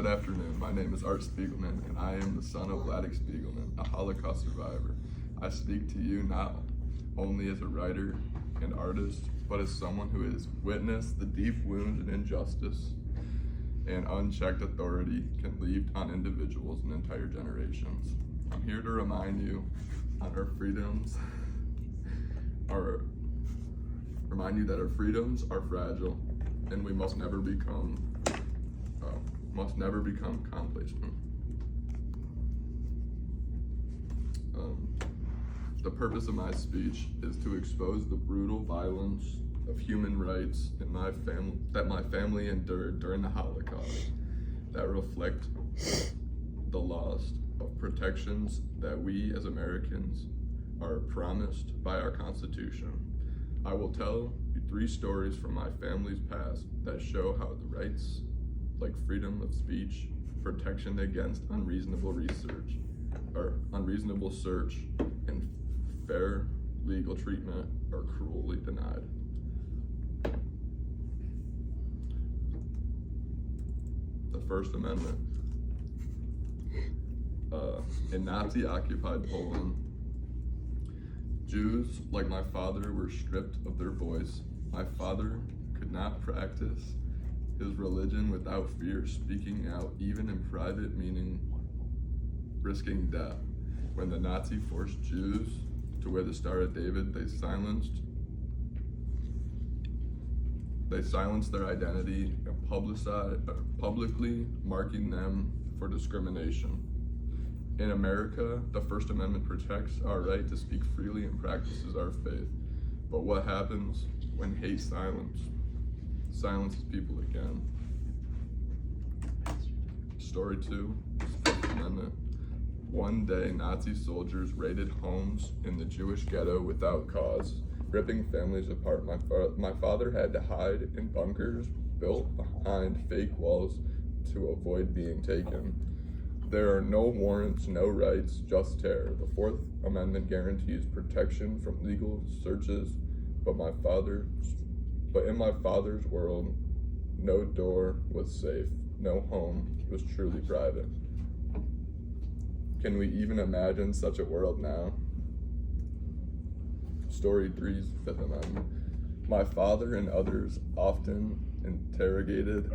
Good afternoon. My name is Art Spiegelman, and I am the son of Vladek Spiegelman, a Holocaust survivor. I speak to you not only as a writer and artist, but as someone who has witnessed the deep wounds and injustice and unchecked authority can leave on individuals and entire generations. I'm here to remind you that our freedoms are fragile, and we must never become complacent. The purpose of my speech is to expose the brutal violence of human rights in that my family endured during the Holocaust, that reflect the loss of protections that we as Americans are promised by our Constitution. I will tell you 3 stories from my family's past that show how the rights like freedom of speech, protection against unreasonable search, and fair legal treatment are cruelly denied. The First Amendment. In Nazi-occupied Poland, Jews, like my father, were stripped of their voice. My father could not practice his religion without fear of speaking out, even in private, meaning risking death. When the Nazi forced Jews to wear the Star of David, they silenced their identity and publicly marking them for discrimination. In America, the First Amendment protects our right to speak freely and practices our faith. But what happens when hate silences people again? Story 2, Fifth Amendment. One day, Nazi soldiers raided homes in the Jewish ghetto without cause, ripping families apart. My father had to hide in bunkers built behind fake walls to avoid being taken. There are no warrants, no rights, just terror. The Fourth Amendment guarantees protection from legal searches, but in my father's world, no door was safe, no home was truly private. Can we even imagine such a world now? Story 3's Fifth Amendment. My father and others often interrogated.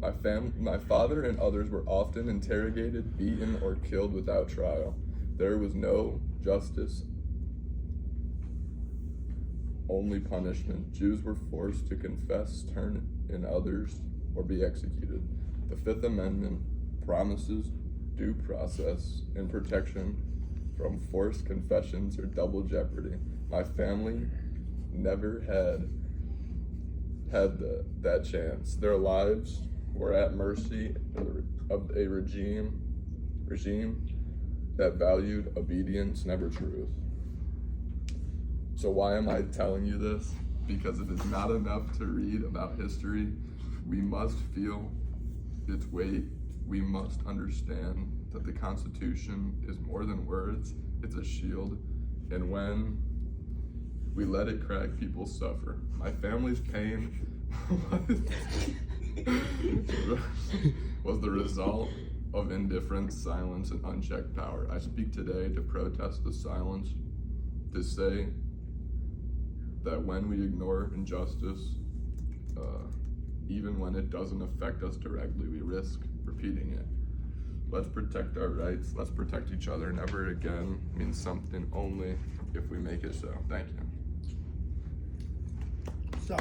My father and others were often interrogated, beaten, or killed without trial. There was no justice, only punishment. Jews were forced to confess, turn in others, or be executed. The Fifth Amendment promises due process and protection from forced confessions or double jeopardy. My family never had that chance. Their lives were at mercy of a regime that valued obedience, never truth. So why am I telling you this? Because it is not enough to read about history. We must feel its weight. We must understand that the Constitution is more than words. It's a shield. And when we let it crack, people suffer. My family's pain was the result of indifference, silence, and unchecked power. I speak today to protest the silence, to say that when we ignore injustice, even when it doesn't affect us directly, we risk repeating it. Let's protect our rights. Let's protect each other. Never again means something only if we make it so. Thank you. So.